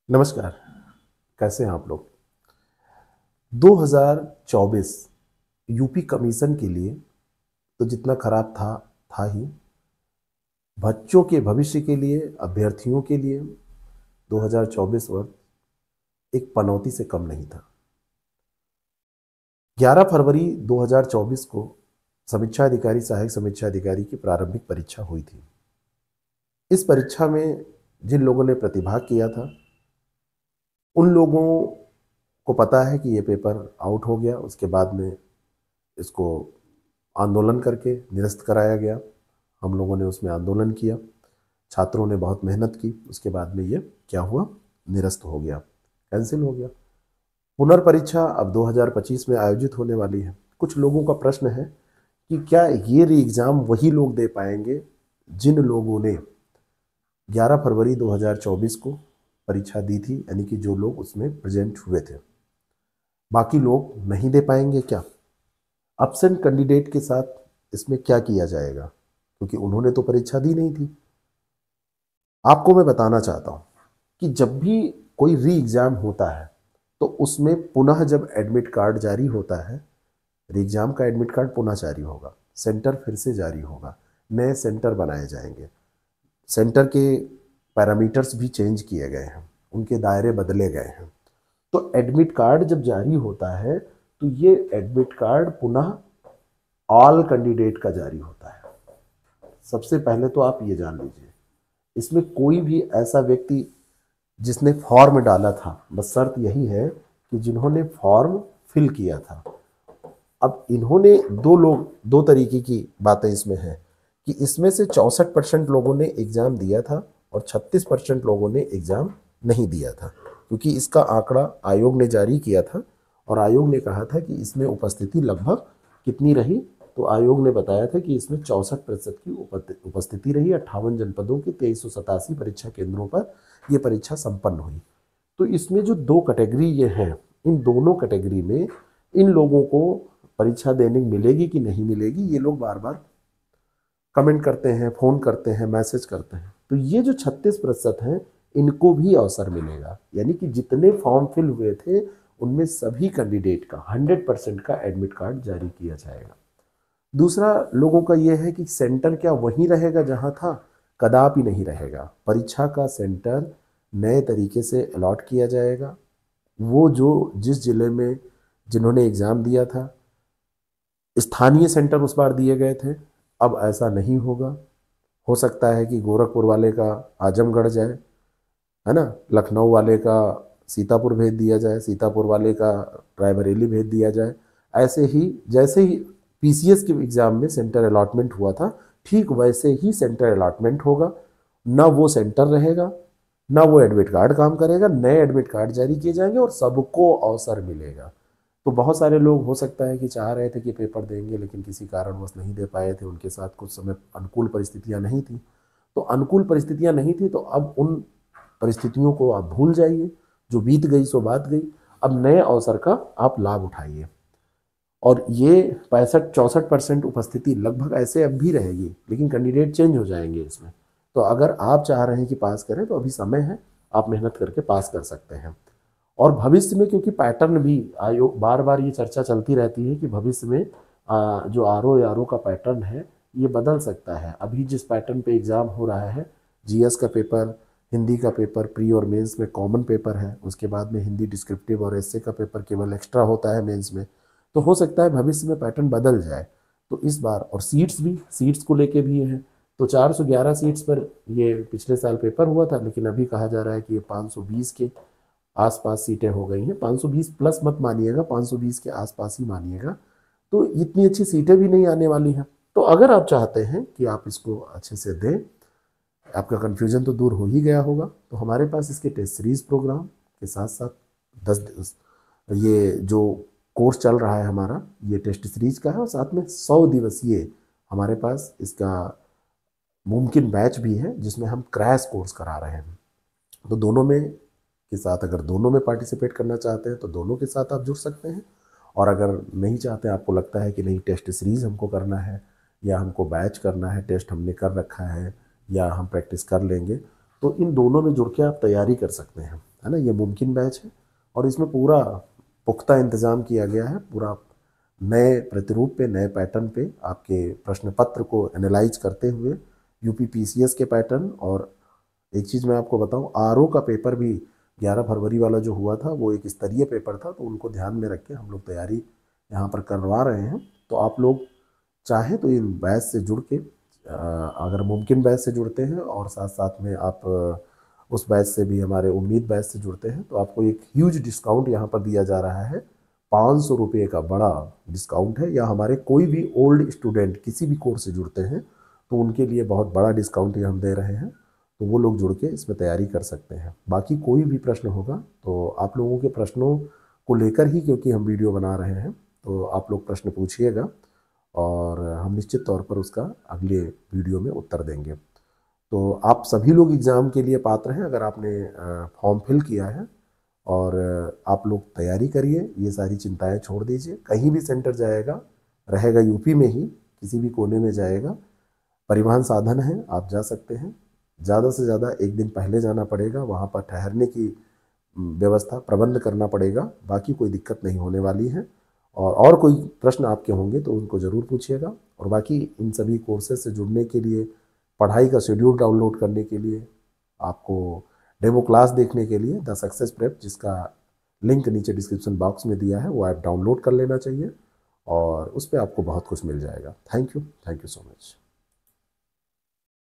नमस्कार। कैसे हैं आप लोग? 2024 यूपी कमीशन के लिए तो जितना खराब था ही। बच्चों के भविष्य के लिए, अभ्यर्थियों के लिए 2024 वर्ष एक पनौती से कम नहीं था। 11 फरवरी 2024 को समीक्षा अधिकारी, सहायक समीक्षा अधिकारी की प्रारंभिक परीक्षा हुई थी। इस परीक्षा में जिन लोगों ने प्रतिभाग किया था उन लोगों को पता है कि ये पेपर आउट हो गया। उसके बाद में इसको आंदोलन करके निरस्त कराया गया। हम लोगों ने उसमें आंदोलन किया, छात्रों ने बहुत मेहनत की। उसके बाद में ये क्या हुआ, निरस्त हो गया, कैंसिल हो गया। पुनर्परीक्षा अब 2025 में आयोजित होने वाली है। कुछ लोगों का प्रश्न है कि क्या ये री एग्ज़ाम वही लोग दे पाएंगे जिन लोगों ने 11 फरवरी 2024 को परीक्षा दी थी, यानी कि जो लोग उसमें प्रेजेंट हुए थे, बाकी लोग नहीं दे पाएंगे क्या? एब्सेंट कैंडिडेट के साथ इसमें क्या किया जाएगा, क्योंकि उन्होंने तो परीक्षा दी नहीं थी। आपको मैं बताना चाहता हूं कि जब भी कोई री एग्जाम होता है तो उसमें पुनः जब एडमिट कार्ड जारी होता है, री एग्जाम का एडमिट कार्ड पुनः जारी होगा, सेंटर फिर से जारी होगा, नए सेंटर बनाए जाएंगे, सेंटर के पैरामीटर्स भी चेंज किए गए हैं, उनके दायरे बदले गए हैं। तो एडमिट कार्ड जब जारी होता है तो ये एडमिट कार्ड पुनः ऑल कैंडिडेट का जारी होता है। सबसे पहले तो आप ये जान लीजिए, इसमें कोई भी ऐसा व्यक्ति जिसने फॉर्म डाला था, बस शर्त यही है कि जिन्होंने फॉर्म फिल किया था। अब इन्होंने दो तरीके की बातें इसमें हैं कि इसमें से 64% लोगों ने एग्ज़ाम दिया था और 36% लोगों ने एग्ज़ाम नहीं दिया था, क्योंकि इसका आंकड़ा आयोग ने जारी किया था और आयोग ने कहा था कि इसमें उपस्थिति लगभग कितनी रही। तो आयोग ने बताया था कि इसमें 64% की उपस्थिति रही। 58 जनपदों के 2387 परीक्षा केंद्रों पर यह परीक्षा संपन्न हुई। तो इसमें जो दो कैटेगरी ये हैं, इन दोनों कैटेगरी में इन लोगों को परीक्षा देने मिलेगी कि नहीं मिलेगी, ये लोग बार बार कमेंट करते हैं, फ़ोन करते हैं, मैसेज करते हैं। तो ये जो 36% हैं, इनको भी अवसर मिलेगा, यानी कि जितने फॉर्म फिल हुए थे उनमें सभी कैंडिडेट का 100% का एडमिट कार्ड जारी किया जाएगा। दूसरा लोगों का यह है कि सेंटर क्या वहीं रहेगा जहां था? कदापि नहीं रहेगा। परीक्षा का सेंटर नए तरीके से अलॉट किया जाएगा। वो जो जिस जिले में जिन्होंने एग्ज़ाम दिया था, स्थानीय सेंटर उस बार दिए गए थे, अब ऐसा नहीं होगा। हो सकता है कि गोरखपुर वाले का आजमगढ़ जाए, है ना, लखनऊ वाले का सीतापुर भेज दिया जाए, सीतापुर वाले का रायबरेली भेज दिया जाए। ऐसे ही जैसे ही पीसीएस के एग्ज़ाम में सेंटर अलॉटमेंट हुआ था, ठीक वैसे ही सेंटर अलॉटमेंट होगा। ना वो सेंटर रहेगा, ना वो एडमिट कार्ड काम करेगा, नए एडमिट कार्ड जारी किए जाएंगे और सबको अवसर मिलेगा। तो बहुत सारे लोग हो सकता है कि चाह रहे थे कि पेपर देंगे, लेकिन किसी कारणवश नहीं दे पाए थे, उनके साथ कुछ समय अनुकूल परिस्थितियां नहीं थी। तो अनुकूल परिस्थितियां नहीं थी तो अब उन परिस्थितियों को आप भूल जाइए, जो बीत गई सो बात गई। अब नए अवसर का आप लाभ उठाइए। और ये 65-64% उपस्थिति लगभग ऐसे अब भी रहेगी, लेकिन कैंडिडेट चेंज हो जाएंगे इसमें। तो अगर आप चाह रहे हैं कि पास करें तो अभी समय है, आप मेहनत करके पास कर सकते हैं। और भविष्य में, क्योंकि पैटर्न भी आयोग बार बार ये चर्चा चलती रहती है कि भविष्य में जो आरओ का पैटर्न है ये बदल सकता है। अभी जिस पैटर्न पे एग्ज़ाम हो रहा है, जीएस का पेपर, हिंदी का पेपर प्री और मेंस में कॉमन पेपर है, उसके बाद में हिंदी डिस्क्रिप्टिव और एस्से का पेपर केवल एक्स्ट्रा होता है मेंस में। तो हो सकता है भविष्य में पैटर्न बदल जाए। तो इस बार, और सीट्स को लेके भी है, तो 411 सीट्स पर ये पिछले साल पेपर हुआ था, लेकिन अभी कहा जा रहा है कि ये 520 के आसपास सीटें हो गई हैं। 520 प्लस मत मानिएगा, 520 के आसपास ही मानिएगा। तो इतनी अच्छी सीटें भी नहीं आने वाली हैं। तो अगर आप चाहते हैं कि आप इसको अच्छे से दें, आपका कन्फ्यूजन तो दूर हो ही गया होगा, तो हमारे पास इसके टेस्ट सीरीज प्रोग्राम के साथ साथ 10 ये जो कोर्स चल रहा है हमारा, ये टेस्ट सीरीज का है, और साथ में 100 दिवसीय हमारे पास इसका मुमकिन बैच भी है, जिसमें हम क्रैश कोर्स करा रहे हैं। तो दोनों में के साथ, अगर दोनों में पार्टिसिपेट करना चाहते हैं तो दोनों के साथ आप जुड़ सकते हैं। और अगर नहीं चाहते, आपको लगता है कि नहीं टेस्ट सीरीज़ हमको करना है या हमको बैच करना है, टेस्ट हमने कर रखा है या हम प्रैक्टिस कर लेंगे, तो इन दोनों में जुड़ के आप तैयारी कर सकते हैं। है ना। ये मुमकिन बैच है और इसमें पूरा पुख्ता इंतज़ाम किया गया है। पूरा नए प्रतिरूप पे, नए पैटर्न पे आपके प्रश्न पत्र को एनालाइज करते हुए यूपी पीसीएस के पैटर्न। और एक चीज़ मैं आपको बताऊं, आरओ का पेपर भी 11 फरवरी वाला जो हुआ था वो एक स्तरीय पेपर था, तो उनको ध्यान में रख के हम लोग तैयारी यहाँ पर करवा रहे हैं। तो आप लोग चाहे तो इन बैच से जुड़ के, अगर मुमकिन बैच से जुड़ते हैं और साथ साथ में आप उस बैच से भी, हमारे उम्मीद बैच से जुड़ते हैं, तो आपको एक ह्यूज डिस्काउंट यहाँ पर दिया जा रहा है। 500 रुपये का बड़ा डिस्काउंट है। या हमारे कोई भी ओल्ड स्टूडेंट किसी भी कोर्स से जुड़ते हैं तो उनके लिए बहुत बड़ा डिस्काउंट ये हम दे रहे हैं। तो वो लोग जुड़ के इसमें तैयारी कर सकते हैं। बाकी कोई भी प्रश्न होगा तो आप लोगों के प्रश्नों को लेकर ही, क्योंकि हम वीडियो बना रहे हैं, तो आप लोग प्रश्न पूछिएगा और हम निश्चित तौर पर उसका अगले वीडियो में उत्तर देंगे। तो आप सभी लोग एग्ज़ाम के लिए पात्र हैं। अगर आपने फॉर्म फिल किया है और आप लोग तैयारी करिए, ये सारी चिंताएं छोड़ दीजिए। कहीं भी सेंटर जाएगा, रहेगा यूपी में ही, किसी भी कोने में जाएगा, परिवहन साधन है, आप जा सकते हैं। ज़्यादा से ज़्यादा एक दिन पहले जाना पड़ेगा, वहाँ पर ठहरने की व्यवस्था प्रबंध करना पड़ेगा। बाकी कोई दिक्कत नहीं होने वाली है। और कोई प्रश्न आपके होंगे तो उनको ज़रूर पूछिएगा। और बाकी इन सभी कोर्सेज से जुड़ने के लिए, पढ़ाई का शेड्यूल डाउनलोड करने के लिए, आपको डेमो क्लास देखने के लिए द सक्सेस प्रेप, जिसका लिंक नीचे डिस्क्रिप्शन बॉक्स में दिया है, वो ऐप डाउनलोड कर लेना चाहिए और उस पर आपको बहुत कुछ मिल जाएगा। Thank you so much.